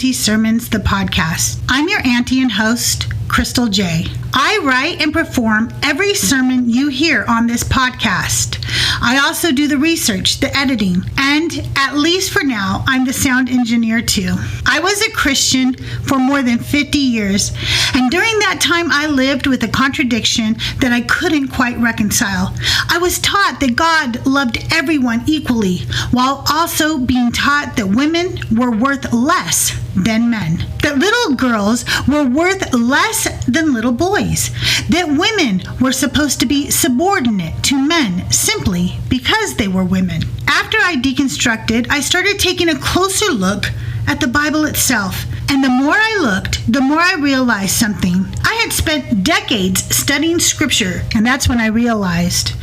Auntie Sermons, the podcast. I'm your auntie and host, Crystal J. I write and perform every sermon you hear on this podcast. I also do the research, the editing, and at least for now, I'm the sound engineer too. I was a Christian for more than 50 years, and during that time I lived with a contradiction that I couldn't quite reconcile. I was taught that God loved everyone equally, while also being taught that women were worth less than men, that little girls were worth less than little boys, that women were supposed to be subordinate to men simply because they were women. After I deconstructed, I started taking a closer look at the Bible itself. And the more I looked, the more I realized something. I had spent decades studying scripture, and that's when I realized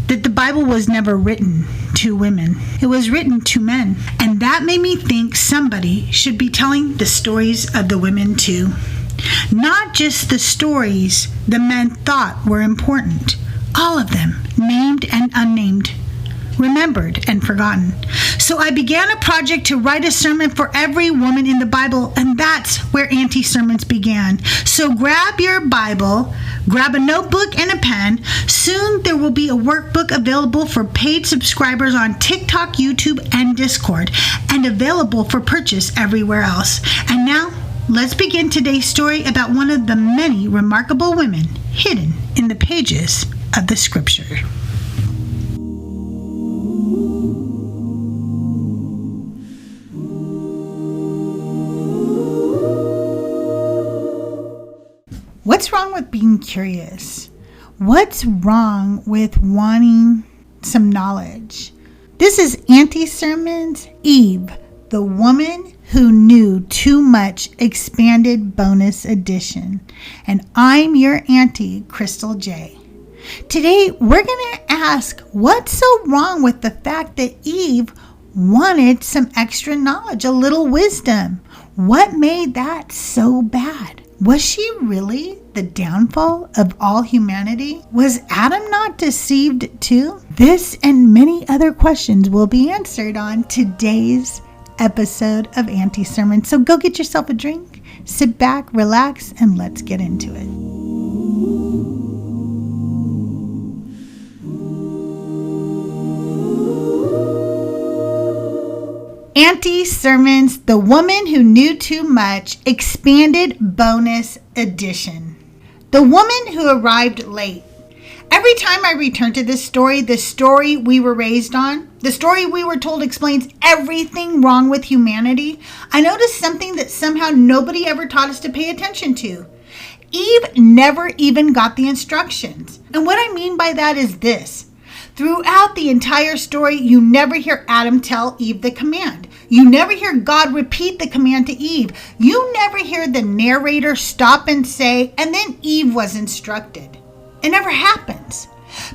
that the Bible was never written to women. It was written to men. And that made me think somebody should be telling the stories of the women too. Not just the stories the men thought were important. All of them, named and unnamed, remembered and forgotten. So I began a project to write a sermon for every woman in the Bible, and that's where Auntie Sermons began. So grab your Bible, grab a notebook and a pen. Soon there will be a workbook available for paid subscribers on TikTok, YouTube, and Discord, and available for purchase everywhere else. And now, let's begin today's story about one of the many remarkable women hidden in the pages of the scripture. What's wrong with being curious? What's wrong with wanting some knowledge? This is Auntie Sermons, Eve, the woman who knew too much, expanded bonus edition. And I'm your auntie, Crystal J. Today, we're going to ask what's so wrong with the fact that Eve wanted some extra knowledge, a little wisdom. What made that so bad? Was she really the downfall of all humanity? Was Adam not deceived too? This and many other questions will be answered on today's episode of Auntie Sermon. So go get yourself a drink, sit back, relax, and let's get into it. Auntie Sermons, the woman who knew too much, expanded bonus edition. The woman who arrived late. Every time I return to this story, the story we were raised on, the story we were told explains everything wrong with humanity, I notice something that somehow nobody ever taught us to pay attention to. Eve never even got the instructions. And what I mean by that is this. Throughout the entire story, you never hear Adam tell Eve the command. You never hear God repeat the command to Eve. You never hear the narrator stop and say, and then Eve was instructed. It never happens.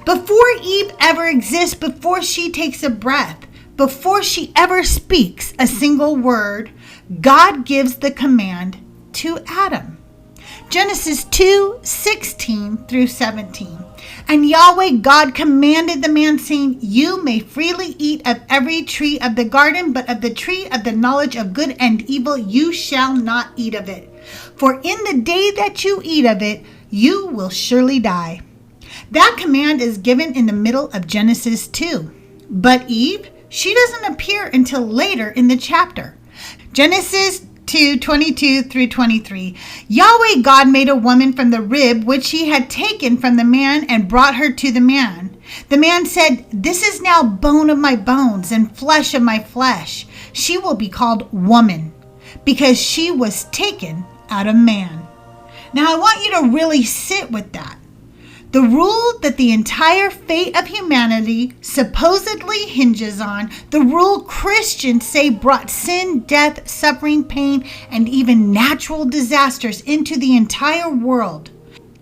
Before Eve ever exists, before she takes a breath, before she ever speaks a single word, God gives the command to Adam. Genesis 2:16 through 17. And Yahweh God commanded the man, saying, You may freely eat of every tree of the garden, but of the tree of the knowledge of good and evil you shall not eat of it. For in the day that you eat of it, you will surely die. That command is given in the middle of Genesis 2. But Eve, she doesn't appear until later in the chapter. Genesis 2:22 through 23. Yahweh God made a woman from the rib which he had taken from the man and brought her to the man. The man said, This is now bone of my bones and flesh of my flesh. She will be called woman because she was taken out of man. Now I want you to really sit with that. The rule that the entire fate of humanity supposedly hinges on, the rule Christians say brought sin, death, suffering, pain, and even natural disasters into the entire world.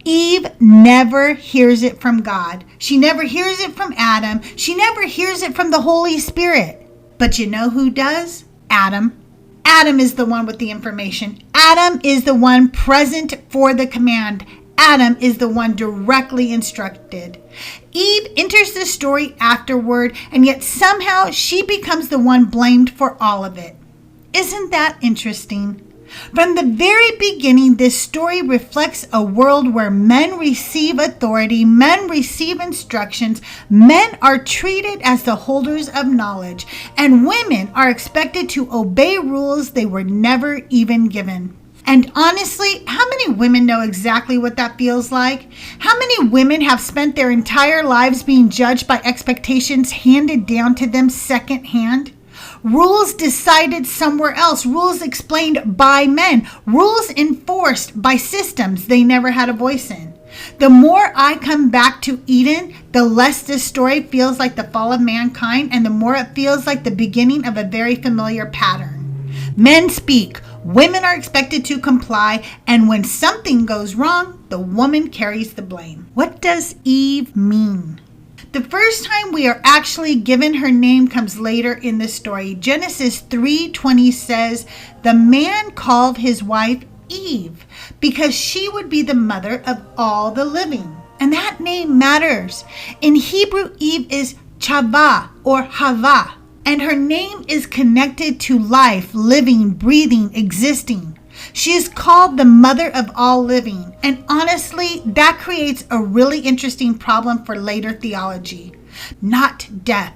Eve never hears it from God. She never hears it from Adam. She never hears it from the Holy Spirit. But you know who does? Adam. Adam is the one with the information. Adam is the one present for the command. Adam is the one directly instructed. Eve enters the story afterward, and yet somehow she becomes the one blamed for all of it. Isn't that interesting? From the very beginning, this story reflects a world where men receive authority, men receive instructions, men are treated as the holders of knowledge, and women are expected to obey rules they were never even given. And honestly, how many women know exactly what that feels like? How many women have spent their entire lives being judged by expectations handed down to them secondhand? Rules decided somewhere else, rules explained by men, rules enforced by systems they never had a voice in. The more I come back to Eden, the less this story feels like the fall of mankind, and the more it feels like the beginning of a very familiar pattern. Men speak, women are expected to comply, and when something goes wrong, the woman carries the blame. What does Eve mean? The first time we are actually given her name comes later in the story. Genesis 3:20 says, "The man called his wife Eve because she would be the mother of all the living." And that name matters. In Hebrew, Eve is Chava or Hava, and her name is connected to life, living, breathing, existing. She is called the mother of all living. And honestly, that creates a really interesting problem for later theology. Not death.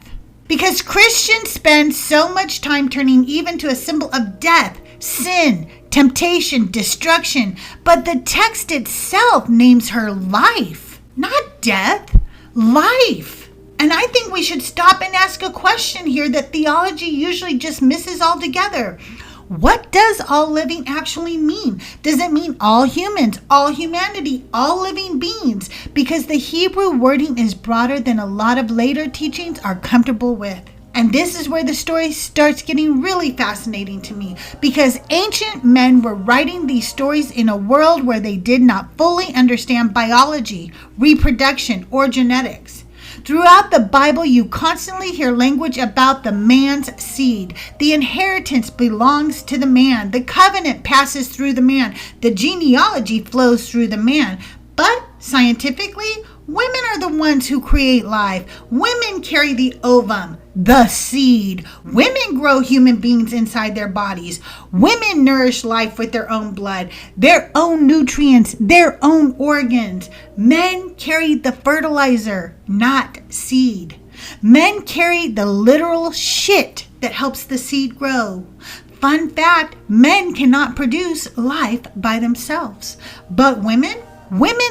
Because Christians spend so much time turning Eve into a symbol of death, sin, temptation, destruction. But the text itself names her life. Not death, life. And I think we should stop and ask a question here that theology usually just misses altogether. What does all living actually mean? Does it mean all humans, all humanity, all living beings? Because the Hebrew wording is broader than a lot of later teachings are comfortable with. And this is where the story starts getting really fascinating to me, because ancient men were writing these stories in a world where they did not fully understand biology, reproduction, or genetics. Throughout the Bible, you constantly hear language about the man's seed. The inheritance belongs to the man. The covenant passes through the man. The genealogy flows through the man. But scientifically, women are the ones who create life. Women carry the ovum, the seed. Women grow human beings inside their bodies. Women nourish life with their own blood, their own nutrients, their own organs. Men carry the fertilizer, not seed. Men carry the literal shit that helps the seed grow. Fun fact, men cannot produce life by themselves. But women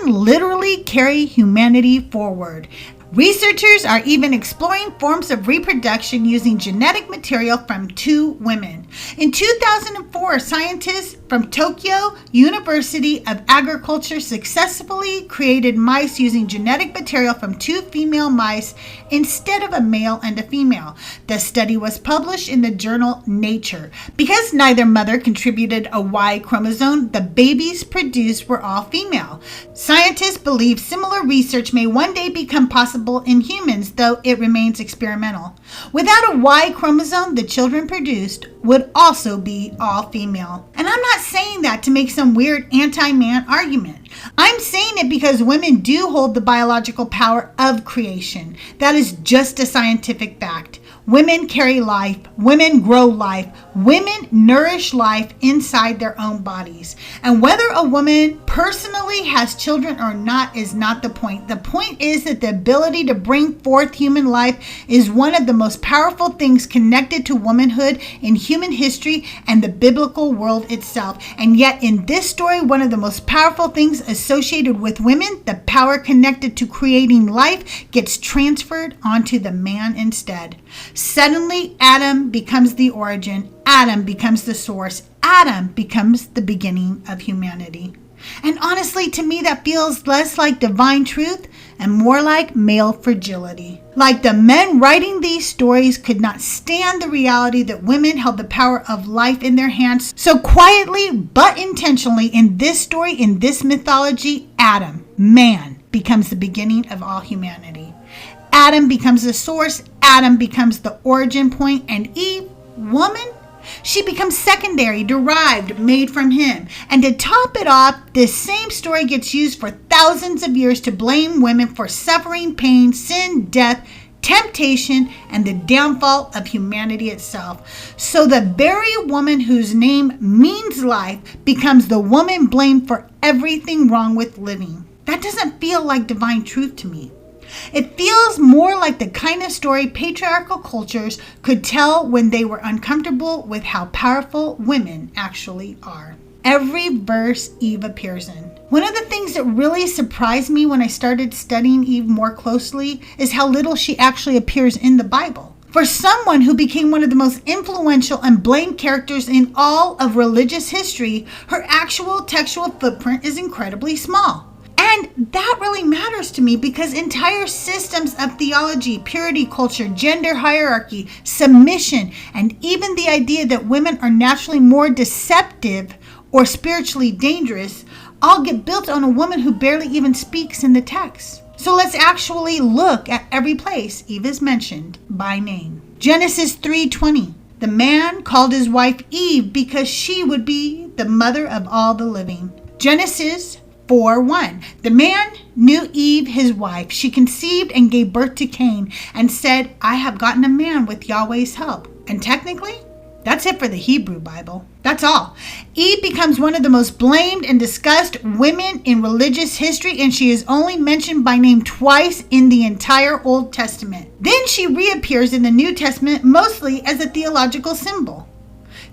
literally carry humanity forward. Researchers are even exploring forms of reproduction using genetic material from two women. In 2004, scientists from Tokyo University of Agriculture successfully created mice using genetic material from two female mice instead of a male and a female. The study was published in the journal Nature. Because neither mother contributed a Y chromosome, the babies produced were all female. Scientists believe similar research may one day become possible in humans, though it remains experimental. Without a Y chromosome, the children produced would also be all female. And I'm not saying that to make some weird anti-man argument. I'm saying it because women do hold the biological power of creation. That is just a scientific fact. Women carry life. Women grow life. Women nourish life inside their own bodies. And whether a woman personally has children or not is not the point. The point is that the ability to bring forth human life is one of the most powerful things connected to womanhood in human history and the biblical world itself. And yet in this story, one of the most powerful things associated with women, the power connected to creating life, gets transferred onto the man instead. Suddenly, Adam becomes the origin. Adam becomes the source. Adam becomes the beginning of humanity. And honestly, to me, that feels less like divine truth and more like male fragility. Like the men writing these stories could not stand the reality that women held the power of life in their hands. So quietly but intentionally in this story, in this mythology, Adam, man, becomes the beginning of all humanity. Adam becomes the source, Adam becomes the origin point, and Eve, woman, she becomes secondary, derived, made from him. And to top it off, this same story gets used for thousands of years to blame women for suffering, pain, sin, death, temptation, and the downfall of humanity itself. So the very woman whose name means life becomes the woman blamed for everything wrong with living. That doesn't feel like divine truth to me. It feels more like the kind of story patriarchal cultures could tell when they were uncomfortable with how powerful women actually are. Every verse Eve appears in. One of the things that really surprised me when I started studying Eve more closely is how little she actually appears in the Bible. For someone who became one of the most influential and blamed characters in all of religious history, her actual textual footprint is incredibly small. And that really matters to me because entire systems of theology, purity culture, gender hierarchy, submission, and even the idea that women are naturally more deceptive or spiritually dangerous all get built on a woman who barely even speaks in the text. So let's actually look at every place Eve is mentioned by name. Genesis 3:20. The man called his wife Eve because she would be the mother of all the living. Genesis 4:1. The man knew Eve, his wife. She conceived and gave birth to Cain and said, I have gotten a man with Yahweh's help. And technically, that's it for the Hebrew Bible. That's all. Eve becomes one of the most blamed and discussed women in religious history, and she is only mentioned by name twice in the entire Old Testament. Then she reappears in the New Testament mostly as a theological symbol.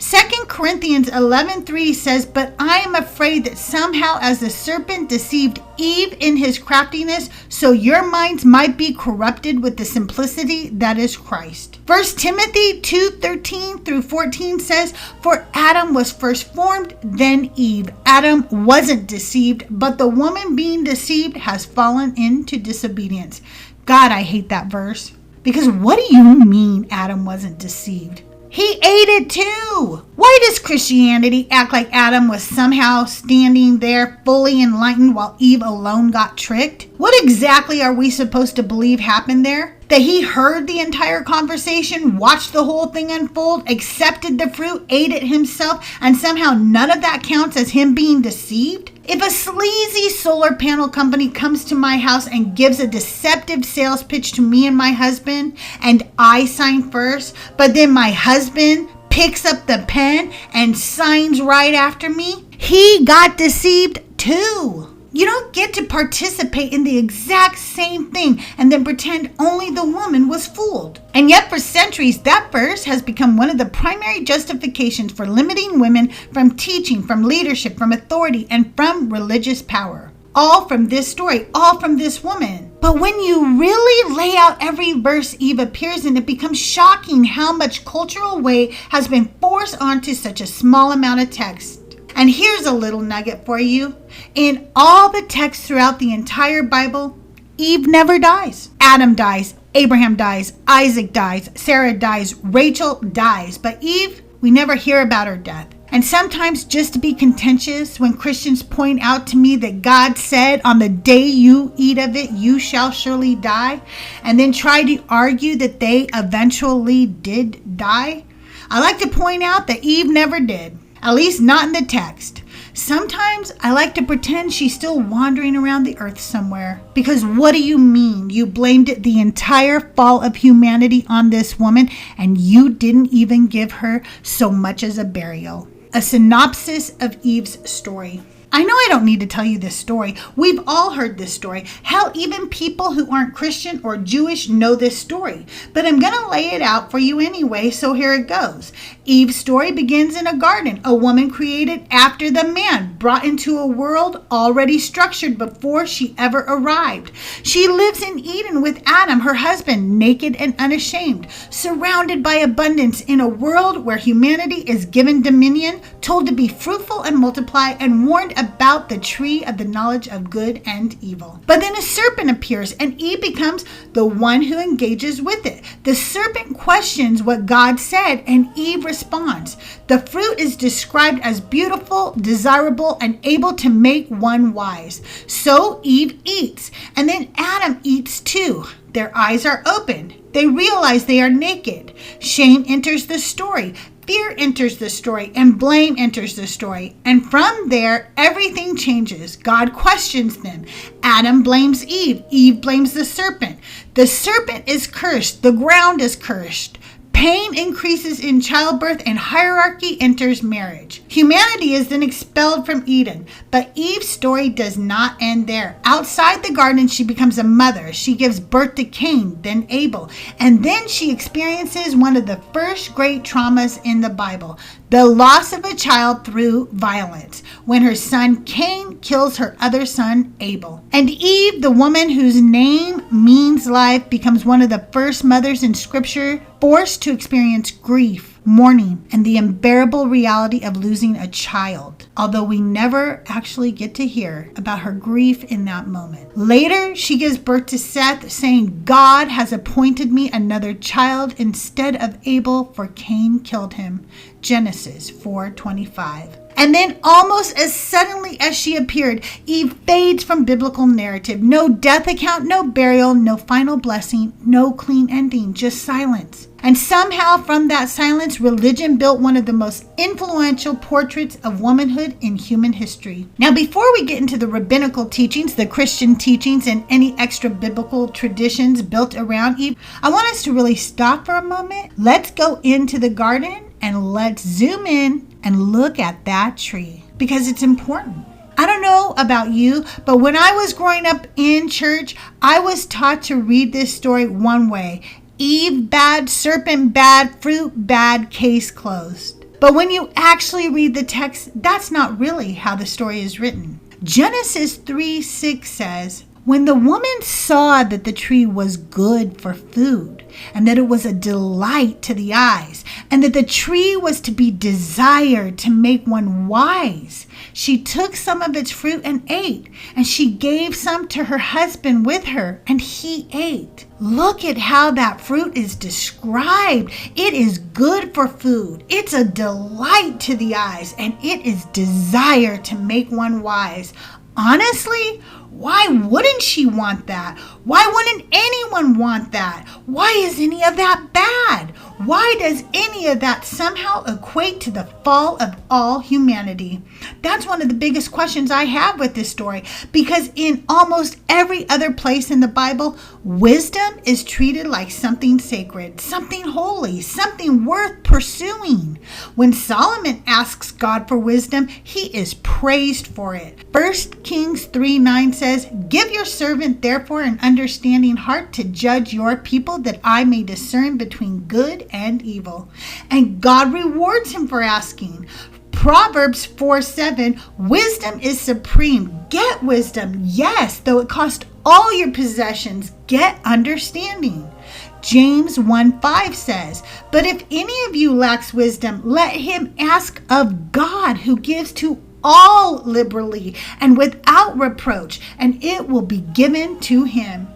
2 Corinthians 11:3 says, But I am afraid that somehow as the serpent deceived Eve in his craftiness, so your minds might be corrupted with the simplicity that is Christ. 1 Timothy 2:13 through 14 says, For Adam was first formed, then Eve. Adam wasn't deceived, but the woman being deceived has fallen into disobedience. God, I hate that verse. Because what do you mean Adam wasn't deceived? He ate it too. Why does Christianity act like Adam was somehow standing there fully enlightened while Eve alone got tricked? What exactly are we supposed to believe happened there? That he heard the entire conversation, watched the whole thing unfold, accepted the fruit, ate it himself, and somehow none of that counts as him being deceived? If a sleazy solar panel company comes to my house and gives a deceptive sales pitch to me and my husband, and I sign first, but then my husband picks up the pen and signs right after me, he got deceived too. You don't get to participate in the exact same thing and then pretend only the woman was fooled. And yet for centuries, that verse has become one of the primary justifications for limiting women from teaching, from leadership, from authority, and from religious power. All from this story, all from this woman. But when you really lay out every verse Eve appears in, it becomes shocking how much cultural weight has been forced onto such a small amount of text. And here's a little nugget for you. In all the texts throughout the entire Bible, Eve never dies. Adam dies, Abraham dies, Isaac dies, Sarah dies, Rachel dies. But Eve, we never hear about her death. And sometimes, just to be contentious, when Christians point out to me that God said, on the day you eat of it, you shall surely die, and then try to argue that they eventually did die, I like to point out that Eve never did. At least not in the text. Sometimes I like to pretend she's still wandering around the earth somewhere. Because what do you mean you blamed the entire fall of humanity on this woman and you didn't even give her so much as a burial? A synopsis of Eve's story. I know I don't need to tell you this story. We've all heard this story. Hell, even people who aren't Christian or Jewish know this story. But I'm going to lay it out for you anyway, so here it goes. Eve's story begins in a garden, a woman created after the man, brought into a world already structured before she ever arrived. She lives in Eden with Adam, her husband, naked and unashamed, surrounded by abundance in a world where humanity is given dominion, told to be fruitful and multiply, and warned about the tree of the knowledge of good and evil. But then a serpent appears and Eve becomes the one who engages with it. The serpent questions what God said and Eve responds. The fruit is described as beautiful, desirable, and able to make one wise. So Eve eats, and then Adam eats too. Their eyes are opened. They realize they are naked. Shame enters the story. fear enters the story and blame enters the story. And from there, everything changes. God questions them. Adam blames Eve. Eve blames the serpent. The serpent is cursed. The ground is cursed. Pain increases in childbirth and hierarchy enters marriage. Humanity is then expelled from Eden, but Eve's story does not end there. Outside the garden, she becomes a mother. She gives birth to Cain, then Abel, and then she experiences one of the first great traumas in the Bible, the loss of a child through violence, when her son Cain kills her other son Abel. And Eve, the woman whose name means life, becomes one of the first mothers in Scripture, forced to experience grief, mourning, and the unbearable reality of losing a child, although we never actually get to hear about her grief in that moment. Later, she gives birth to Seth, saying, God has appointed me another child instead of Abel, for Cain killed him. Genesis 4:25. And then almost as suddenly as she appeared, Eve fades from biblical narrative. No death account, no burial, no final blessing, no clean ending, just silence. And somehow from that silence, religion built one of the most influential portraits of womanhood in human history. Now, before we get into the rabbinical teachings, the Christian teachings, and any extra biblical traditions built around Eve, I want us to really stop for a moment. Let's go into the garden and let's zoom in and look at that tree, because it's important. I don't know about you, but when I was growing up in church, I was taught to read this story one way. Eve bad, serpent bad, fruit bad, case closed. But when you actually read the text, that's not really how the story is written. Genesis 3:6 says, when the woman saw that the tree was good for food, and that it was a delight to the eyes, and that the tree was to be desired to make one wise, she took some of its fruit and ate, and she gave some to her husband with her, and he ate. Look at how that fruit is described. It is good for food. It's a delight to the eyes, and it is desired to make one wise. Honestly, why wouldn't she want that? Why wouldn't anyone want that? Why is any of that bad? Why does any of that somehow equate to the fall of all humanity? That's one of the biggest questions I have with this story, because in almost every other place in the Bible, wisdom is treated like something sacred, something holy, something worth pursuing. When Solomon asks God for wisdom, he is praised for it. 1 Kings 3:9 says, give your servant therefore an understanding heart to judge your people, that I may discern between good and evil. And God rewards him for asking. Proverbs 4:7, wisdom is supreme. Get wisdom, yes, though it cost all your possessions. Get understanding. James 1:5 says, but if any of you lacks wisdom, let him ask of God, who gives to all liberally and without reproach, and it will be given to him.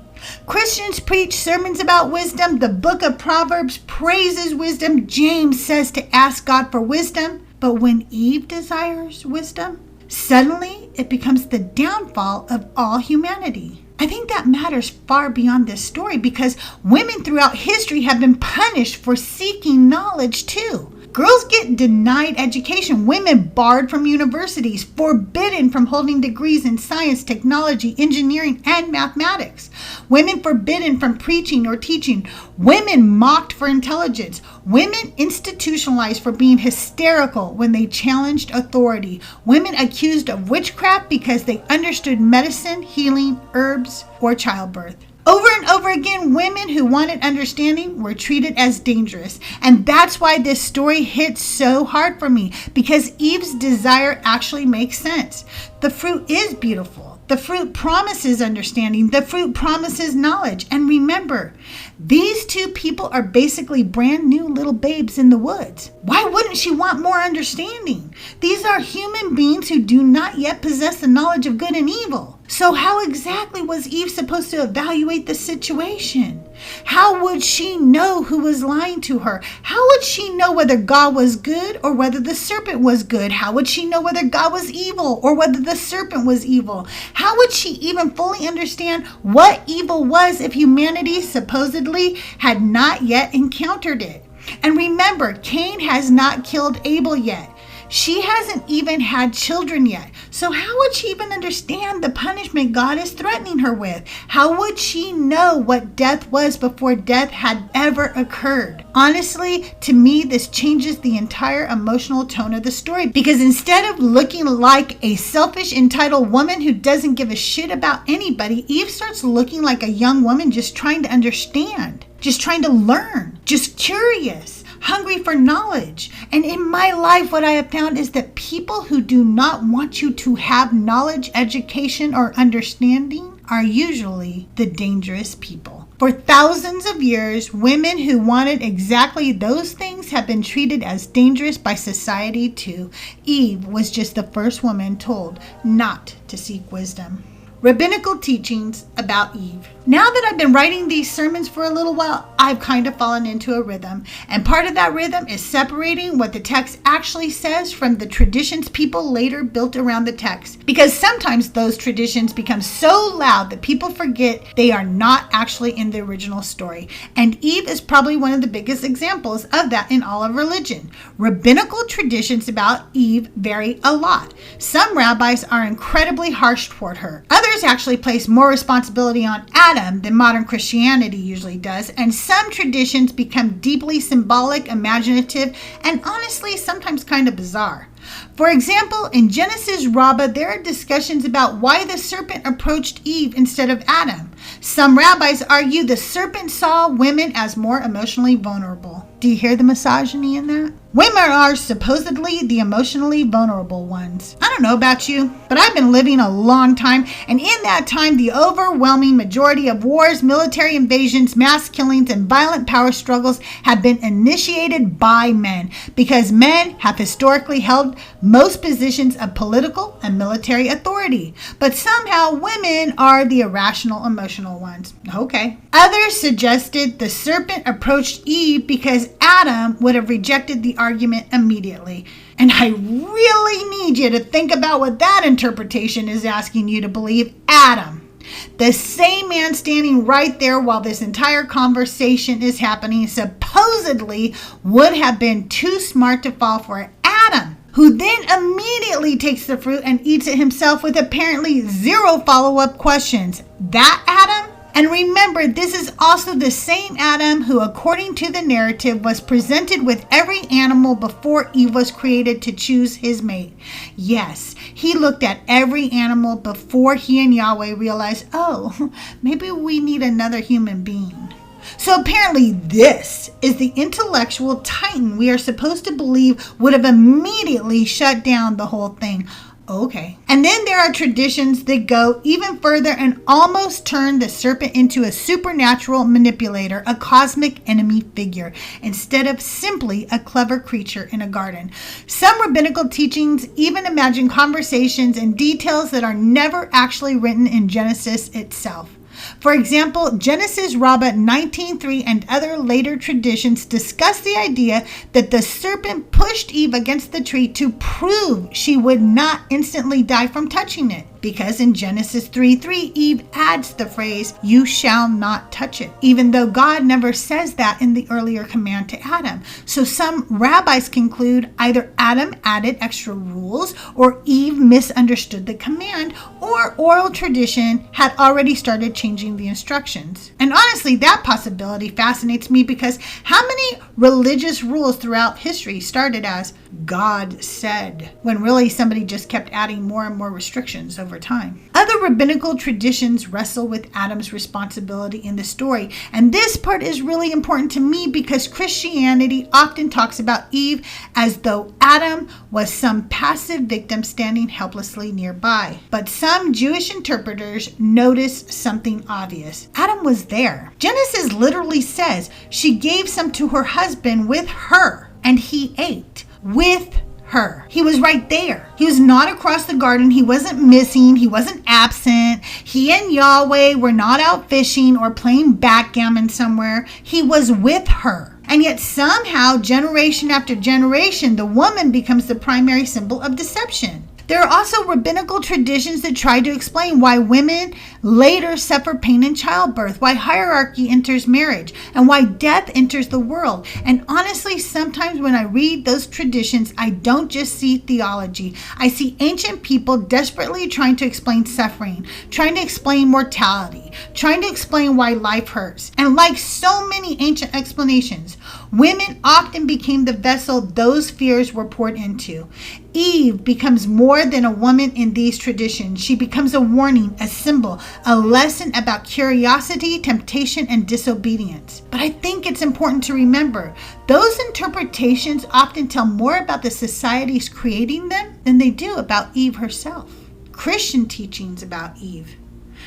Christians preach sermons about wisdom. The book of Proverbs praises wisdom. James says to ask God for wisdom. But when Eve desires wisdom, suddenly it becomes the downfall of all humanity. I think that matters far beyond this story, because women throughout history have been punished for seeking knowledge too. Girls get denied education, women barred from universities, forbidden from holding degrees in science, technology, engineering, and mathematics. Women forbidden from preaching or teaching. Women mocked for intelligence. Women institutionalized for being hysterical when they challenged authority. Women accused of witchcraft because they understood medicine, healing, herbs, or childbirth. Over and over again, women who wanted understanding were treated as dangerous. And that's why this story hits so hard for me, because Eve's desire actually makes sense. The fruit is beautiful. The fruit promises understanding. The fruit promises knowledge. And remember, these two people are basically brand new little babes in the woods. Why wouldn't she want more understanding? These are human beings who do not yet possess the knowledge of good and evil. So how exactly was Eve supposed to evaluate the situation? How would she know who was lying to her? How would she know whether God was good or whether the serpent was good? How would she know whether God was evil or whether the serpent was evil? How would she even fully understand what evil was if humanity supposedly had not yet encountered it? And remember, Cain has not killed Abel yet. She hasn't even had children yet. So how would she even understand the punishment God is threatening her with? How would she know what death was before death had ever occurred? Honestly, to me, this changes the entire emotional tone of the story, because instead of looking like a selfish, entitled woman who doesn't give a shit about anybody, Eve starts looking like a young woman just trying to understand, just trying to learn, just curious, hungry for knowledge. And in my life, what I have found is that people who do not want you to have knowledge, education, or understanding are usually the dangerous people. For thousands of years, women who wanted exactly those things have been treated as dangerous by society too. Eve was just the first woman told not to seek wisdom. Rabbinical teachings about Eve. Now that I've been writing these sermons for a little while, I've kind of fallen into a rhythm. And part of that rhythm is separating what the text actually says from the traditions people later built around the text. Because sometimes those traditions become so loud that people forget they are not actually in the original story. And Eve is probably one of the biggest examples of that in all of religion. Rabbinical traditions about Eve vary a lot. Some rabbis are incredibly harsh toward her. Others actually place more responsibility on Adam than modern Christianity usually does, and some traditions become deeply symbolic, imaginative, and honestly sometimes kind of bizarre. For example, in Genesis Rabbah, there are discussions about why the serpent approached Eve instead of Adam. Some rabbis argue the serpent saw women as more emotionally vulnerable. Do you hear the misogyny in that? Women are supposedly the emotionally vulnerable ones. I don't know about you, but I've been living a long time, and in that time, the overwhelming majority of wars, military invasions, mass killings, and violent power struggles have been initiated by men, because men have historically held most positions of political and military authority. But somehow women are the irrational, emotional ones. Okay. Others suggested the serpent approached Eve because Adam would have rejected the argument immediately. And I really need you to think about what that interpretation is asking you to believe. Adam, the same man standing right there while this entire conversation is happening, supposedly would have been too smart to fall for it. Adam, who then immediately takes the fruit and eats it himself with apparently zero follow-up questions. That Adam? And remember, this is also the same Adam who, according to the narrative, was presented with every animal before Eve was created to choose his mate. Yes, he looked at every animal before he and Yahweh realized, oh, maybe we need another human being. So apparently this is the intellectual titan we are supposed to believe would have immediately shut down the whole thing. Okay. And then there are traditions that go even further and almost turn the serpent into a supernatural manipulator, a cosmic enemy figure, instead of simply a clever creature in a garden. Some rabbinical teachings even imagine conversations and details that are never actually written in Genesis itself. For example, Genesis Rabbah 19:3 and other later traditions discuss the idea that the serpent pushed Eve against the tree to prove she would not instantly die from touching it. Because in Genesis 3:3, Eve adds the phrase, "You shall not touch it," even though God never says that in the earlier command to Adam. So some rabbis conclude either Adam added extra rules, or Eve misunderstood the command, or oral tradition had already started changing the instructions. And honestly, that possibility fascinates me, because how many religious rules throughout history started as God said, when really somebody just kept adding more and more restrictions over time? Other rabbinical traditions wrestle with Adam's responsibility in the story, and this part is really important to me because Christianity often talks about Eve as though Adam was some passive victim standing helplessly nearby. But some Jewish interpreters notice something obvious. Adam was there. Genesis literally says she gave some to her husband with her, and he ate with her. He was right there. He was not across the garden. He wasn't missing. He wasn't absent. He and Yahweh were not out fishing or playing backgammon somewhere. He was with her. And yet somehow, generation after generation, the woman becomes the primary symbol of deception. There are also rabbinical traditions that try to explain why women later suffer pain in childbirth, why hierarchy enters marriage, and why death enters the world. And honestly, sometimes when I read those traditions, I don't just see theology. I see ancient people desperately trying to explain suffering, trying to explain mortality, trying to explain why life hurts. And like so many ancient explanations, women often became the vessel those fears were poured into. Eve becomes more than a woman in these traditions. She becomes a warning, a symbol, a lesson about curiosity, temptation, and disobedience. But I think it's important to remember, those interpretations often tell more about the societies creating them than they do about Eve herself. Christian teachings about Eve.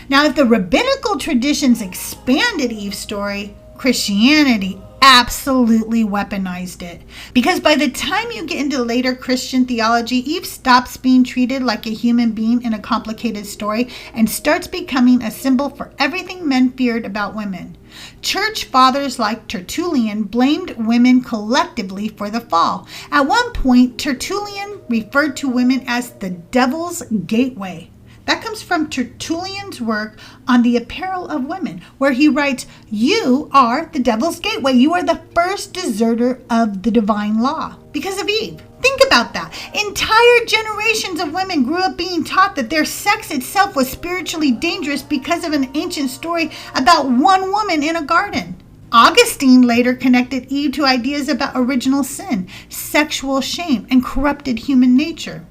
Now, if the rabbinical traditions expanded Eve's story, Christianity absolutely weaponized it. Because by the time you get into later Christian theology, Eve stops being treated like a human being in a complicated story and starts becoming a symbol for everything men feared about women. Church fathers like Tertullian blamed women collectively for the fall. At one point, Tertullian referred to women as the devil's gateway. That comes from Tertullian's work on the apparel of women, where he writes, "You are the devil's gateway. You are the first deserter of the divine law," because of Eve. Think about that. Entire generations of women grew up being taught that their sex itself was spiritually dangerous because of an ancient story about one woman in a garden. Augustine later connected Eve to ideas about original sin, sexual shame, and corrupted human nature.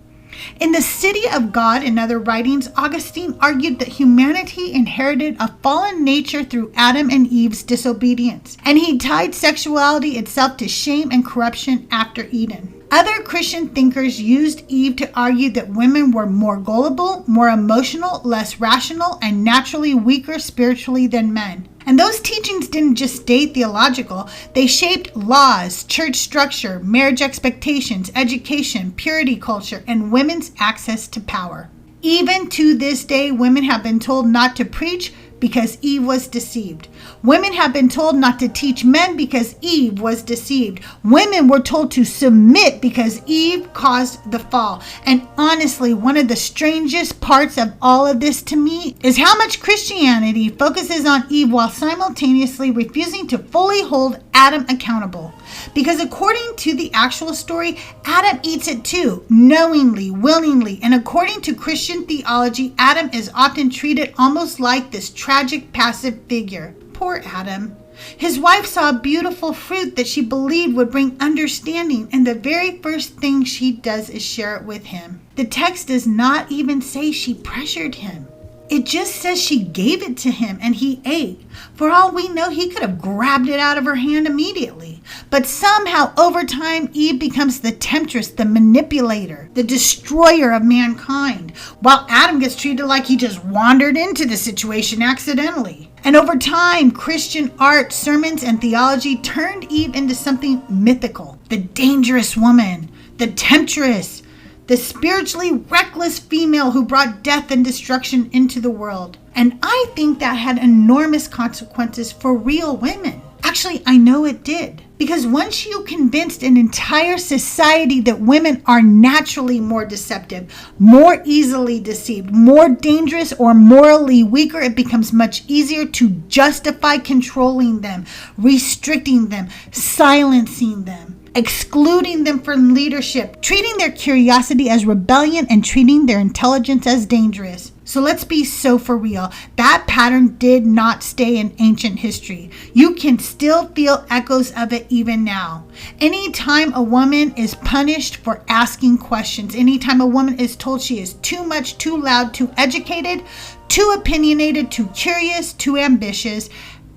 In The City of God and other writings, Augustine argued that humanity inherited a fallen nature through Adam and Eve's disobedience, and he tied sexuality itself to shame and corruption after Eden. Other Christian thinkers used Eve to argue that women were more gullible, more emotional, less rational, and naturally weaker spiritually than men. And those teachings didn't just stay theological, they shaped laws, church structure, marriage expectations, education, purity culture, and women's access to power. Even to this day, women have been told not to preach because Eve was deceived. Women have been told not to teach men because Eve was deceived. Women were told to submit because Eve caused the fall. And honestly, one of the strangest parts of all of this to me is how much Christianity focuses on Eve while simultaneously refusing to fully hold Adam accountable. Because according to the actual story, Adam eats it too, knowingly, willingly, and according to Christian theology, Adam is often treated almost like this tragic passive figure. Poor Adam. His wife saw a beautiful fruit that she believed would bring understanding, and the very first thing she does is share it with him. The text does not even say she pressured him. It just says she gave it to him and he ate. For all we know, he could have grabbed it out of her hand immediately. But somehow, over time, Eve becomes the temptress, the manipulator, the destroyer of mankind, while Adam gets treated like he just wandered into the situation accidentally. And over time, Christian art, sermons, and theology turned Eve into something mythical. The dangerous woman, the temptress, the spiritually reckless female who brought death and destruction into the world. And I think that had enormous consequences for real women. Actually, I know it did. Because once you convinced an entire society that women are naturally more deceptive, more easily deceived, more dangerous, or morally weaker, it becomes much easier to justify controlling them, restricting them, silencing them, excluding them from leadership, treating their curiosity as rebellion, and treating their intelligence as dangerous. So let's be so for real. That pattern did not stay in ancient history. You can still feel echoes of it even now. Anytime a woman is punished for asking questions, anytime a woman is told she is too much, too loud, too educated, too opinionated, too curious, too ambitious,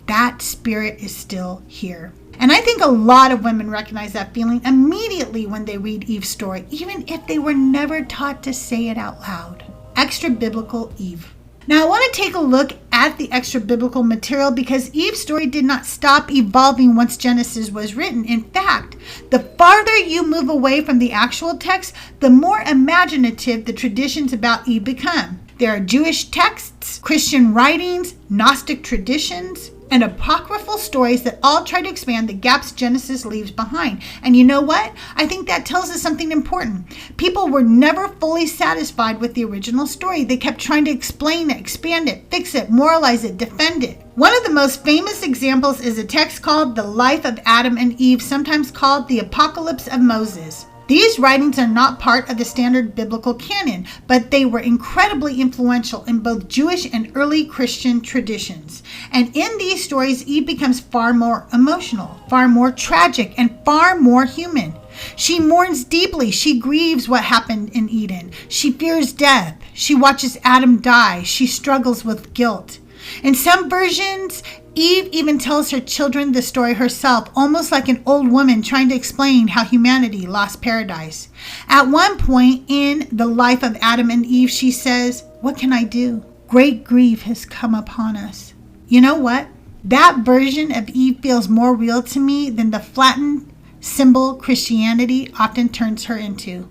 that spirit is still here. And I think a lot of women recognize that feeling immediately when they read Eve's story, even if they were never taught to say it out loud. Extra biblical Eve. Now I want to take a look at the extra biblical material because Eve's story did not stop evolving once Genesis was written. In fact, the farther you move away from the actual text, the more imaginative the traditions about Eve become. There are Jewish texts, Christian writings, Gnostic traditions, and apocryphal stories that all try to expand the gaps Genesis leaves behind. And you know what? I think that tells us something important. People were never fully satisfied with the original story. They kept trying to explain it, expand it, fix it, moralize it, defend it. One of the most famous examples is a text called The Life of Adam and Eve, sometimes called the Apocalypse of Moses. These writings are not part of the standard biblical canon, but they were incredibly influential in both Jewish and early Christian traditions. And in these stories, Eve becomes far more emotional, far more tragic, and far more human. She mourns deeply. She grieves what happened in Eden. She fears death. She watches Adam die. She struggles with guilt. In some versions, Eve even tells her children the story herself, almost like an old woman trying to explain how humanity lost paradise. At one point in The Life of Adam and Eve, she says, "What can I do? Great grief has come upon us." You know what? That version of Eve feels more real to me than the flattened symbol Christianity often turns her into.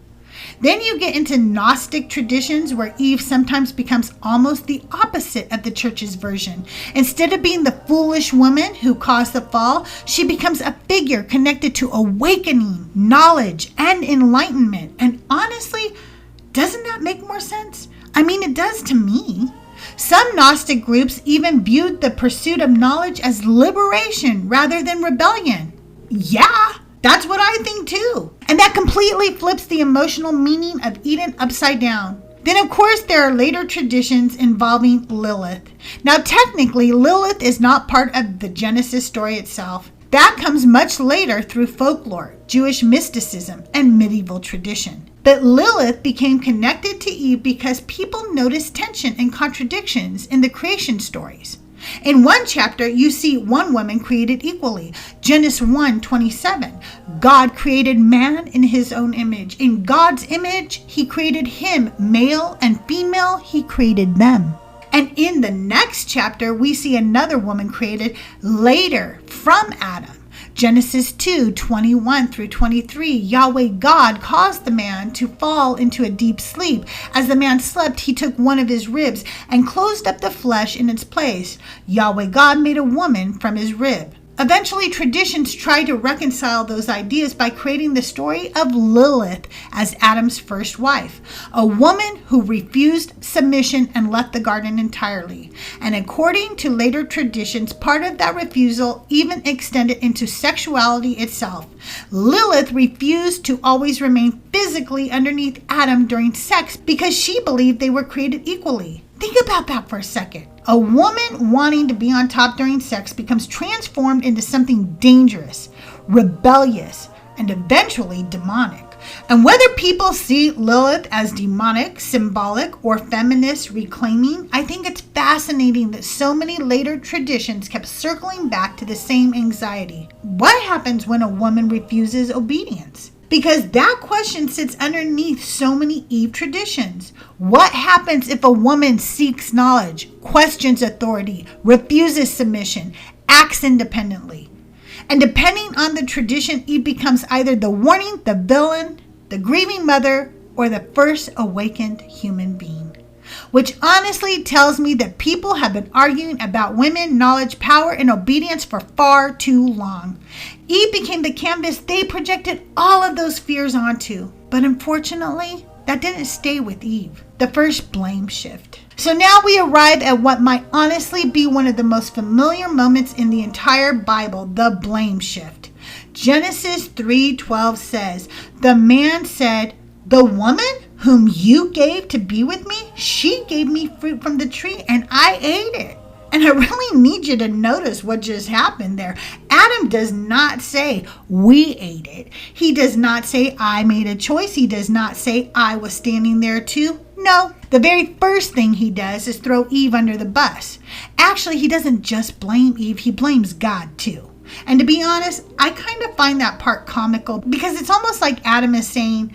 Then you get into Gnostic traditions where Eve sometimes becomes almost the opposite of the church's version. Instead of being the foolish woman who caused the fall, she becomes a figure connected to awakening, knowledge, and enlightenment. And honestly, doesn't that make more sense? I mean, it does to me. Some Gnostic groups even viewed the pursuit of knowledge as liberation rather than rebellion. Yeah. That's what I think too. And that completely flips the emotional meaning of Eden upside down. Then, of course, there are later traditions involving Lilith. Now, technically, Lilith is not part of the Genesis story itself. That comes much later through folklore, Jewish mysticism, and medieval tradition. But Lilith became connected to Eve because people noticed tension and contradictions in the creation stories. In one chapter, you see one woman created equally. Genesis 1:27. God created man in his own image. In God's image, he created him. Male and female, he created them. And in the next chapter, we see another woman created later from Adam. Genesis 2:21 through 23, Yahweh God caused the man to fall into a deep sleep. As the man slept, he took one of his ribs and closed up the flesh in its place. Yahweh God made a woman from his rib. Eventually, traditions tried to reconcile those ideas by creating the story of Lilith as Adam's first wife, a woman who refused submission and left the garden entirely. And according to later traditions, part of that refusal even extended into sexuality itself. Lilith refused to always remain physically underneath Adam during sex because she believed they were created equally. Think about that for a second. A woman wanting to be on top during sex becomes transformed into something dangerous, rebellious, and eventually demonic. And whether people see Lilith as demonic, symbolic, or feminist reclaiming, I think it's fascinating that so many later traditions kept circling back to the same anxiety. What happens when a woman refuses obedience? Because that question sits underneath so many Eve traditions. What happens if a woman seeks knowledge, questions authority, refuses submission, acts independently? And depending on the tradition, Eve becomes either the warning, the villain, the grieving mother, or the first awakened human being. Which honestly tells me that people have been arguing about women, knowledge, power, and obedience for far too long. Eve became the canvas they projected all of those fears onto. But unfortunately, that didn't stay with Eve. The first blame shift. So now we arrive at what might honestly be one of the most familiar moments in the entire Bible, the blame shift. Genesis 3:12 says, "The man said, 'The woman whom you gave to be with me, she gave me fruit from the tree and I ate it.'" And I really need you to notice what just happened there. Adam does not say, "We ate it." He does not say, "I made a choice." He does not say, "I was standing there too." No, the very first thing he does is throw Eve under the bus. Actually, he doesn't just blame Eve, he blames God too. And to be honest, I kind of find that part comical because it's almost like Adam is saying,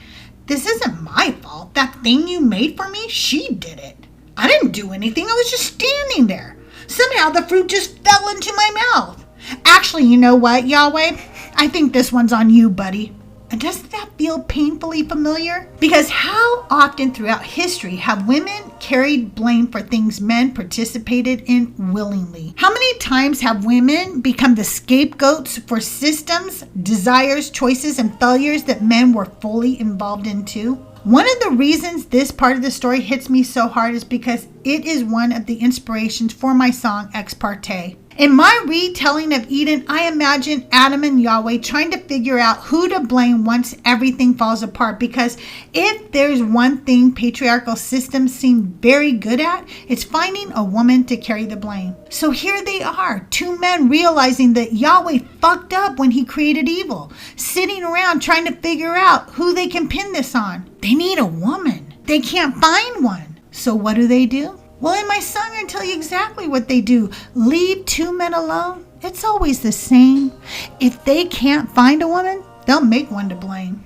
"This isn't my fault. That thing you made for me, she did it. I didn't do anything. I was just standing there. Somehow the fruit just fell into my mouth." Actually, you know what, Yahweh? I think this one's on you, buddy. And doesn't that feel painfully familiar? Because how often throughout history have women carried blame for things men participated in willingly? How many times have women become the scapegoats for systems, desires, choices, and failures that men were fully involved in too? One of the reasons this part of the story hits me so hard is because it is one of the inspirations for my song Ex Parte. In my retelling of Eden, I imagine Adam and Yahweh trying to figure out who to blame once everything falls apart, because if there's one thing patriarchal systems seem very good at, it's finding a woman to carry the blame. So here they are, two men realizing that Yahweh fucked up when he created evil, sitting around trying to figure out who they can pin this on. They need a woman. They can't find one. So what do? Well, in my song, I tell you exactly what they do. Leave two men alone. It's always the same. If they can't find a woman, they'll make one to blame.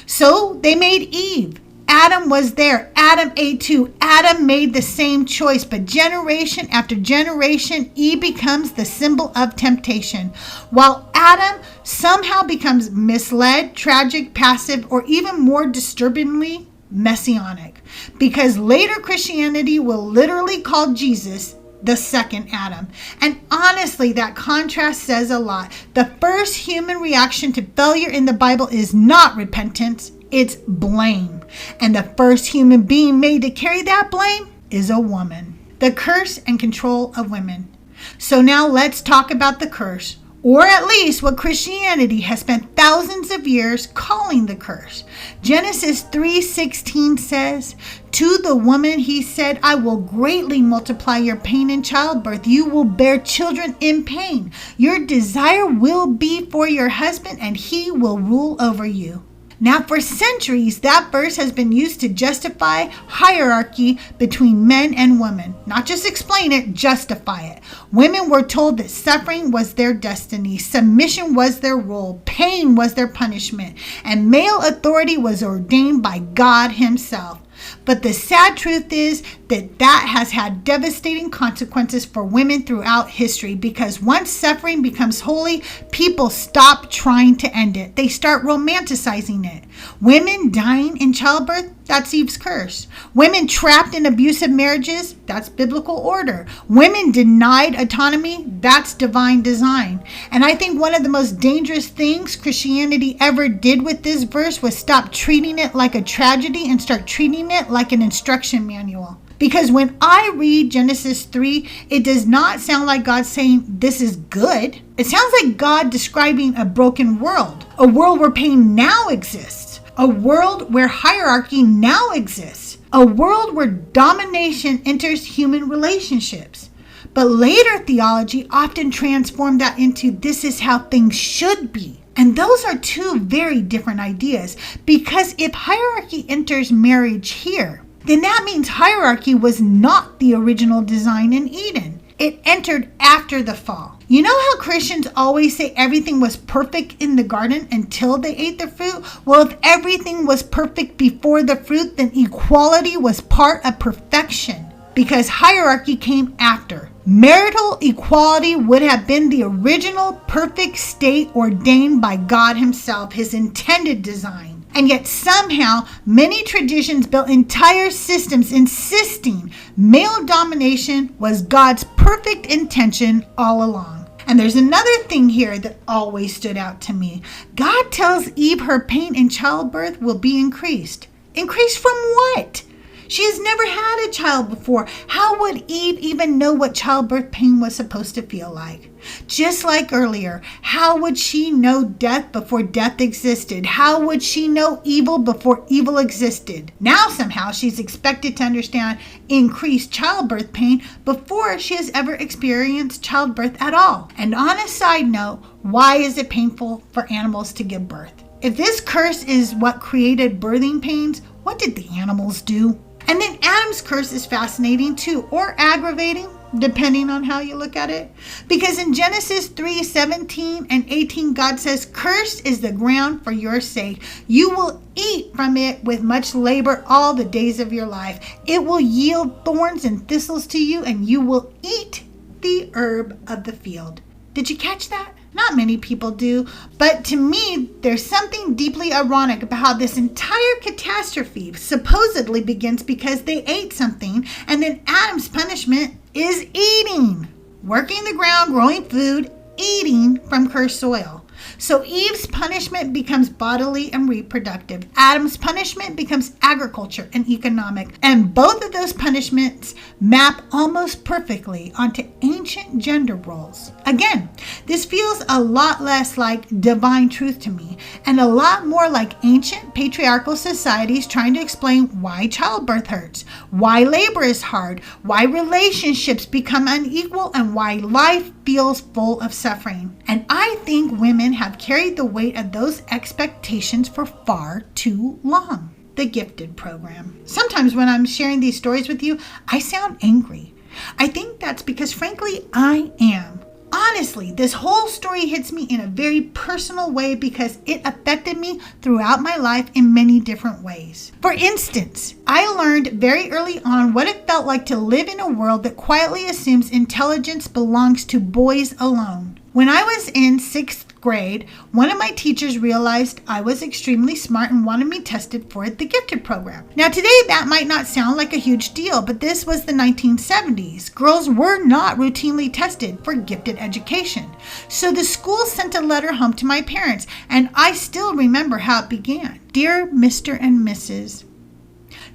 So they made Eve. Adam was there. Adam ate too. Adam made the same choice. But generation after generation, Eve becomes the symbol of temptation, while Adam somehow becomes misled, tragic, passive, or even more disturbingly, messianic, because later Christianity will literally call Jesus the second Adam. And honestly, that contrast says a lot. The first human reaction to failure in the Bible is not repentance, it's blame. And the first human being made to carry that blame is a woman. The curse and control of women. So now let's talk about the curse, or at least what Christianity has spent thousands of years calling the curse. Genesis 3:16 says, "To the woman he said, I will greatly multiply your pain in childbirth. You will bear children in pain. Your desire will be for your husband, and he will rule over you." Now, for centuries, that verse has been used to justify hierarchy between men and women. Not just explain it, justify it. Women were told that suffering was their destiny, submission was their role, pain was their punishment, and male authority was ordained by God himself. But the sad truth is that has had devastating consequences for women throughout history, because once suffering becomes holy, people stop trying to end it. They start romanticizing it. Women dying in childbirth, that's Eve's curse. Women trapped in abusive marriages, that's biblical order. Women denied autonomy, that's divine design. And I think one of the most dangerous things Christianity ever did with this verse was stop treating it like a tragedy and start treating it like an instruction manual. Because when I read Genesis 3, it does not sound like God saying this is good. It sounds like God describing a broken world, a world where pain now exists, a world where hierarchy now exists, a world where domination enters human relationships. But later theology often transformed that into this is how things should be. And those are two very different ideas, because if hierarchy enters marriage here, then that means hierarchy was not the original design in Eden. It entered after the fall. You know how Christians always say everything was perfect in the garden until they ate the fruit? Well, if everything was perfect before the fruit, then equality was part of perfection, because hierarchy came after. Marital equality would have been the original perfect state ordained by God himself, his intended design. And yet somehow many traditions built entire systems insisting male domination was God's perfect intention all along. And there's another thing here that always stood out to me. God tells Eve her pain in childbirth will be increased. Increased from what? She has never had a child before. How would Eve even know what childbirth pain was supposed to feel like? Just like earlier, how would she know death before death existed? How would she know evil before evil existed? Now somehow she's expected to understand increased childbirth pain before she has ever experienced childbirth at all. And on a side note, why is it painful for animals to give birth? If this curse is what created birthing pains, what did the animals do? And then Adam's curse is fascinating too, or aggravating, depending on how you look at it. Because in Genesis 3:17 and 18, God says, "Cursed is the ground for your sake. You will eat from it with much labor all the days of your life. It will yield thorns and thistles to you, and you will eat the herb of the field." Did you catch that? Not many people do, but to me, there's something deeply ironic about how this entire catastrophe supposedly begins because they ate something, and then Adam's punishment is eating. Working the ground, growing food, eating from cursed soil. So Eve's punishment becomes bodily and reproductive. Adam's punishment becomes agriculture and economic. And both of those punishments map almost perfectly onto ancient gender roles. Again, this feels a lot less like divine truth to me and a lot more like ancient patriarchal societies trying to explain why childbirth hurts, why labor is hard, why relationships become unequal, and why life feels full of suffering. And I think women have carried the weight of those expectations for far too long. The Gifted program. Sometimes when I'm sharing these stories with you, I sound angry. I think that's because, frankly, I am. Honestly, this whole story hits me in a very personal way because it affected me throughout my life in many different ways. For instance, I learned very early on what it felt like to live in a world that quietly assumes intelligence belongs to boys alone. When I was in 6th grade, one of my teachers realized I was extremely smart and wanted me tested for the Gifted program. Now today that might not sound like a huge deal, but this was the 1970s. Girls were not routinely tested for gifted education. So the school sent a letter home to my parents, and I still remember how it began. Dear Mr. and Mrs.,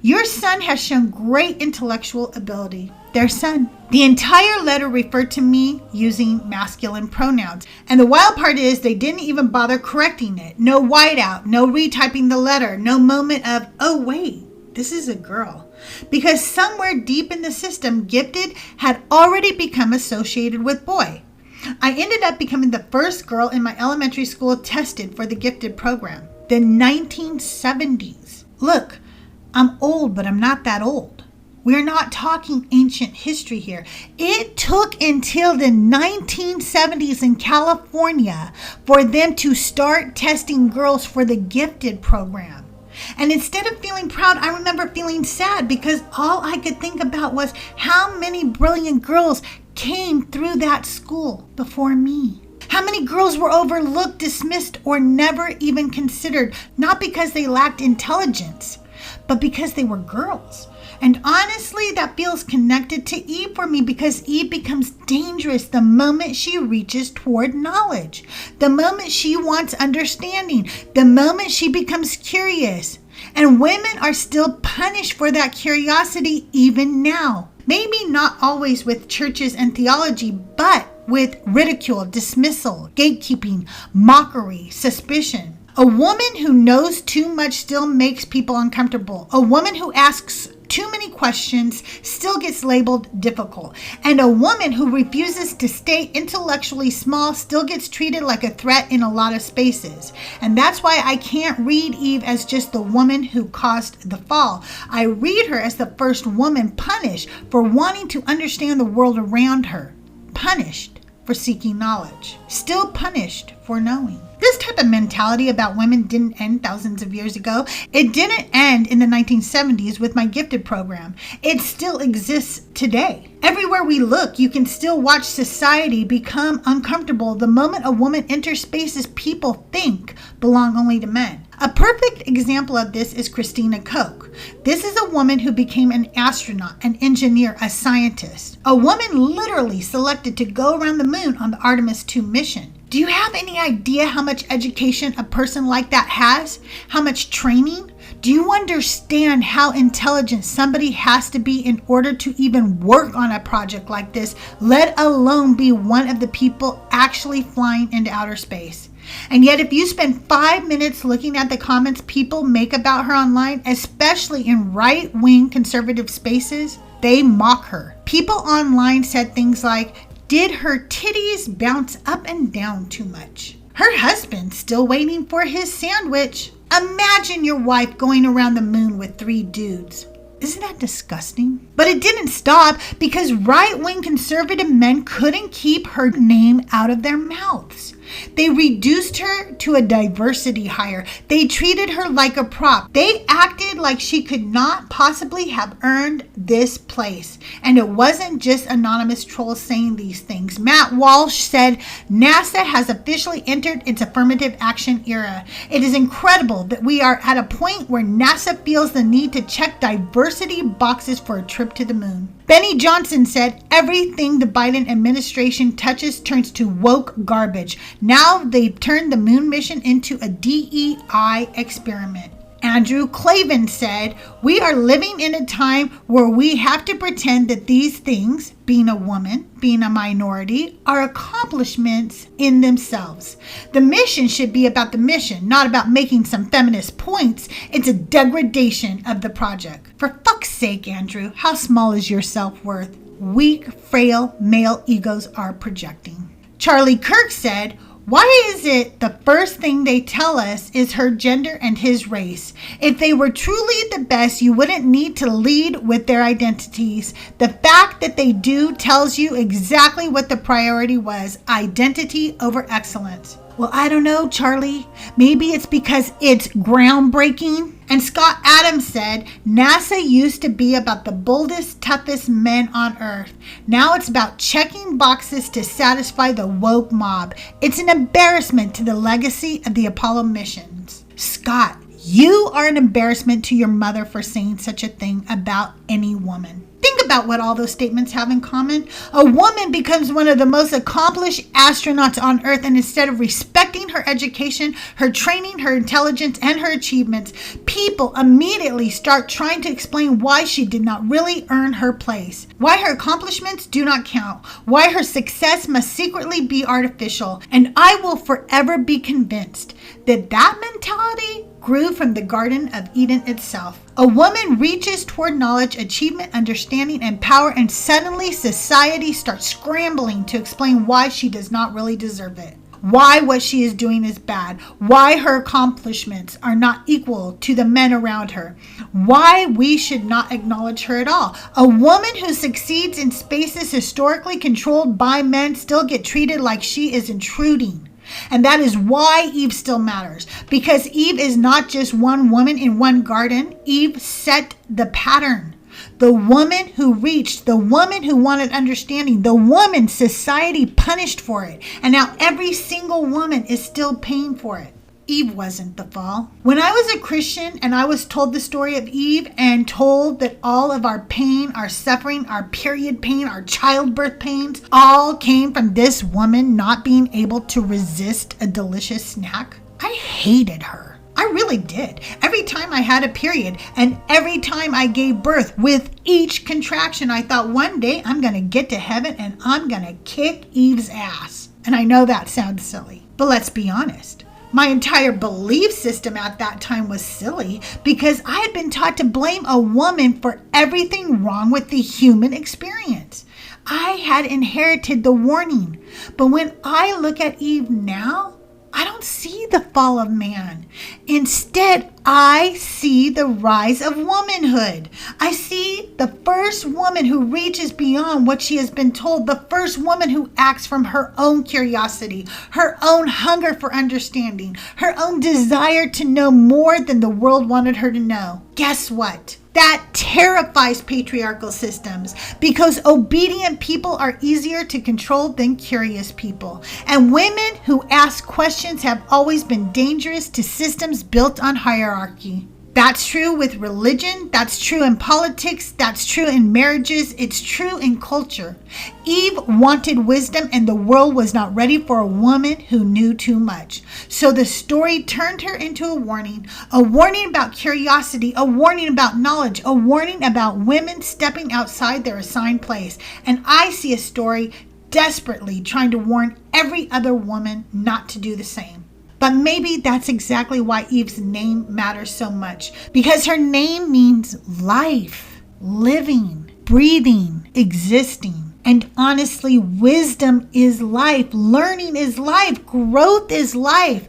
your son has shown great intellectual ability. Their son. The entire letter referred to me using masculine pronouns. And the wild part is they didn't even bother correcting it. No whiteout, no retyping the letter, no moment of, oh wait, this is a girl. Because somewhere deep in the system, gifted had already become associated with boy. I ended up becoming the first girl in my elementary school tested for the Gifted program. The 1970s. Look, I'm old, but I'm not that old. We're not talking ancient history here. It took until the 1970s in California for them to start testing girls for the Gifted program. And instead of feeling proud, I remember feeling sad because all I could think about was how many brilliant girls came through that school before me. How many girls were overlooked, dismissed, or never even considered, not because they lacked intelligence, but because they were girls. And honestly, that feels connected to Eve for me because Eve becomes dangerous the moment she reaches toward knowledge, the moment she wants understanding, the moment she becomes curious. And women are still punished for that curiosity even now. Maybe not always with churches and theology, but with ridicule, dismissal, gatekeeping, mockery, suspicion. A woman who knows too much still makes people uncomfortable. A woman who asks too many questions still gets labeled difficult. And a woman who refuses to stay intellectually small still gets treated like a threat in a lot of spaces. And that's why I can't read Eve as just the woman who caused the fall. I read her as the first woman punished for wanting to understand the world around her. Punished for seeking knowledge. Still punished for knowing. This type of mentality about women didn't end thousands of years ago. It didn't end in the 1970s with my Gifted program. It still exists today. Everywhere we look, you can still watch society become uncomfortable the moment a woman enters spaces people think belong only to men. A perfect example of this is Christina Koch. This is a woman who became an astronaut, an engineer, a scientist. A woman literally selected to go around the moon on the Artemis 2 mission. Do you have any idea how much education a person like that has? How much training? Do you understand how intelligent somebody has to be in order to even work on a project like this, let alone be one of the people actually flying into outer space? And yet if you spend 5 minutes looking at the comments people make about her online, especially in right-wing conservative spaces, they mock her. People online said things like, did her titties bounce up and down too much? Her husband's still waiting for his sandwich. Imagine your wife going around the moon with 3 dudes. Isn't that disgusting? But it didn't stop because right-wing conservative men couldn't keep her name out of their mouths. They reduced her to a diversity hire. They treated her like a prop. They acted like she could not possibly have earned this place. And it wasn't just anonymous trolls saying these things. Matt Walsh said, NASA has officially entered its affirmative action era. It is incredible that we are at a point where NASA feels the need to check diversity boxes for a trip to the moon. Benny Johnson said, everything the Biden administration touches turns to woke garbage. Now they've turned the moon mission into a DEI experiment. Andrew Klavan said, we are living in a time where we have to pretend that these things, being a woman, being a minority, are accomplishments in themselves. The mission should be about the mission, not about making some feminist points. It's a degradation of the project. For fuck's sake, Andrew, how small is your self-worth? Weak, frail male egos are projecting. Charlie Kirk said, why is it the first thing they tell us is her gender and his race? If they were truly the best, you wouldn't need to lead with their identities. The fact that they do tells you exactly what the priority was: identity over excellence. Well, I don't know, Charlie. Maybe it's because it's groundbreaking. And Scott Adams said, NASA used to be about the boldest, toughest men on Earth. Now it's about checking boxes to satisfy the woke mob. It's an embarrassment to the legacy of the Apollo missions. Scott, you are an embarrassment to your mother for saying such a thing about any woman. Think about what all those statements have in common. A woman becomes one of the most accomplished astronauts on Earth, and instead of respecting her education, her training, her intelligence, and her achievements, people immediately start trying to explain why she did not really earn her place, why her accomplishments do not count, why her success must secretly be artificial. And I will forever be convinced that that mentality grew from the Garden of Eden itself. A woman reaches toward knowledge, achievement, understanding, and power, and suddenly society starts scrambling to explain why she does not really deserve it. Why what she is doing is bad. Why her accomplishments are not equal to the men around her. Why we should not acknowledge her at all. A woman who succeeds in spaces historically controlled by men still get treated like she is intruding. And that is why Eve still matters. Because Eve is not just one woman in one garden. Eve set the pattern. The woman who reached, the woman who wanted understanding, the woman society punished for it. And now every single woman is still paying for it. Eve wasn't the fall. When I was a Christian and I was told the story of Eve and told that all of our pain, our suffering, our period pain, our childbirth pains all came from this woman not being able to resist a delicious snack, I hated her. I really did. Every time I had a period and every time I gave birth, with each contraction, I thought one day I'm going to get to heaven and I'm going to kick Eve's ass. And I know that sounds silly, but let's be honest. My entire belief system at that time was silly because I had been taught to blame a woman for everything wrong with the human experience. I had inherited the warning. But when I look at Eve now, I don't see the fall of man. Instead, I see the rise of womanhood. I see the first woman who reaches beyond what she has been told, the first woman who acts from her own curiosity, her own hunger for understanding, her own desire to know more than the world wanted her to know. Guess what? That terrifies patriarchal systems because obedient people are easier to control than curious people. And women who ask questions have always been dangerous to systems built on hierarchy. That's true with religion, that's true in politics, that's true in marriages, it's true in culture. Eve wanted wisdom and the world was not ready for a woman who knew too much. So the story turned her into a warning about curiosity, a warning about knowledge, a warning about women stepping outside their assigned place. And I see a story desperately trying to warn every other woman not to do the same. But maybe that's exactly why Eve's name matters so much. Because her name means life, living, breathing, existing. And honestly, wisdom is life. Learning is life. Growth is life.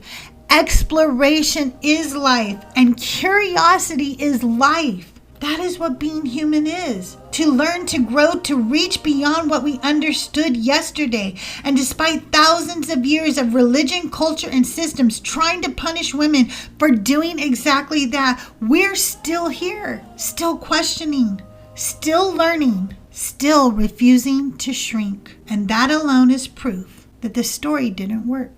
Exploration is life. And curiosity is life. That is what being human is. To learn, to grow, to reach beyond what we understood yesterday. And despite thousands of years of religion, culture, and systems trying to punish women for doing exactly that, we're still here, still questioning, still learning, still refusing to shrink. And that alone is proof that the story didn't work.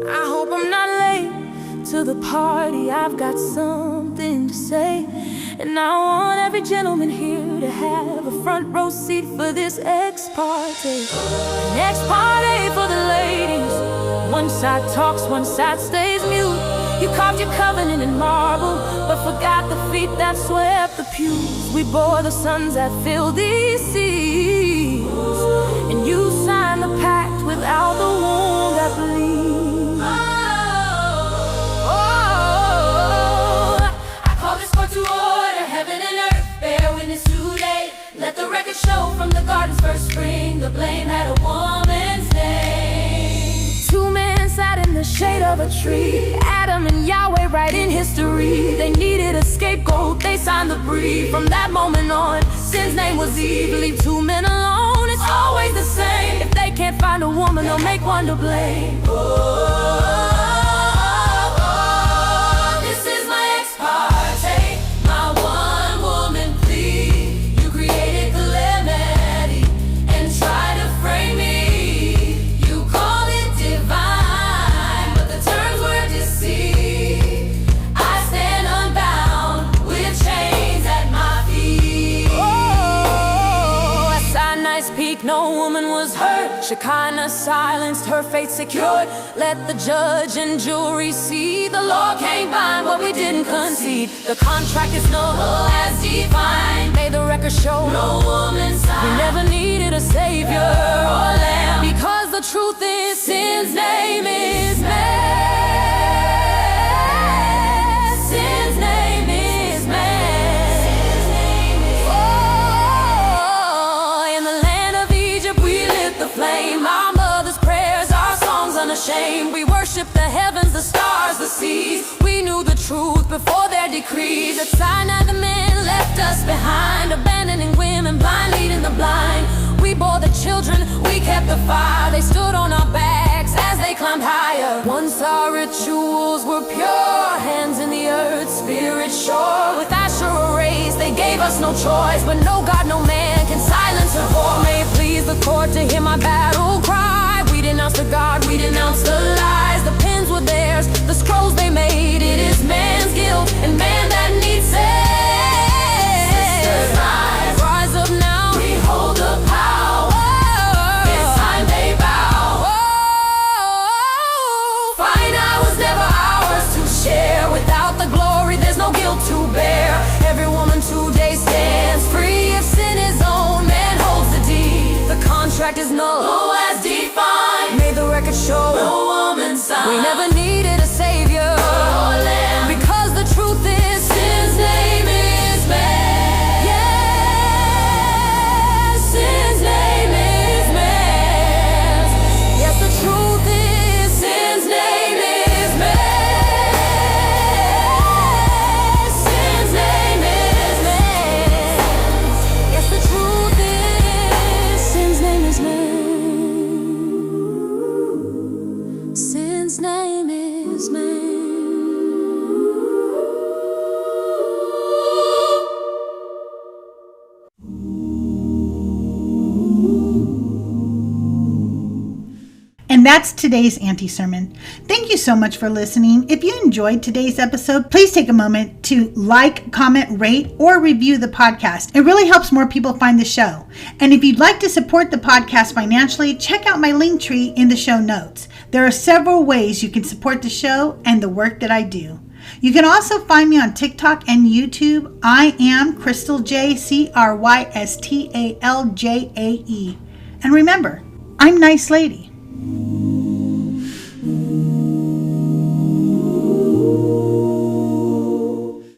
I hope I'm not late to the party. I've got something to say, and I want every gentleman here to have a front row seat for this ex-party. An ex-party for the ladies. One side talks, one side stays mute. You carved your covenant in marble, but forgot the feet that swept the pews. We bore the sons that filled these seas, and you signed the pact without the wound that bleeds. To order, heaven and earth bear witness today. Let the record show from the garden's first spring, the blame had a woman's name. Two men sat in the shade of a tree, Adam and Yahweh right in history. They needed a scapegoat, they signed the brief. From that moment on, sin's name was Eve. Leave two men alone, it's always the same. If they can't find a woman, they'll make one to blame. No woman was hurt, Shekinah silenced, her fate secured. Let the judge and jury see, the law can't bind what we didn't concede. The contract is null as defined, may the record show no woman signed. We never needed a savior or lamb, because the truth is sin's name is man. Sin's name is man. Oh, in the land of Egypt we lit the flame. Our mother's prayers, our songs unashamed. We worship the heavens, the stars, the seas. We knew the truth before their decrees. At Sinai the men left us behind, abandoning women, blind leading the blind. We bore the children, we kept the fire. They stood on our backs as they climbed higher. Once our rituals were pure, hands in the earth, spirit sure. With Asherah raised, they gave us no choice. But no God, no man can silence her voice. May it please the court to hear my battle cry. We denounce the God, we denounce the lies. The pens were theirs, the scrolls they made. It is man's guilt and man that needs saved. Sisters rise, rise up now. We hold the power. It's time they bow. Sinai was never ours to share. Without the glory, there's no guilt to bear. Every woman today stands free. If sin is owned, man holds the deed. The contract is null as defined. May the record show no woman signed. We never needed a savior or lamb, because the truth is sin's name is man. Yes, sin's name is man. Yes, the truth is sin's name is man. Sin's name is man. Yes, the truth is sin's name is man. Sin's name is man. And that's today's anti-sermon. Thank you so much for listening. If you enjoyed today's episode, please take a moment to like, comment, rate, or review the podcast. It really helps more people find the show. And if you'd like to support the podcast financially, check out my link tree in the show notes. There are several ways you can support the show and the work that I do. You can also find me on TikTok and YouTube. I am Crystal J, Crystaljae. And remember, I'm Nice Lady.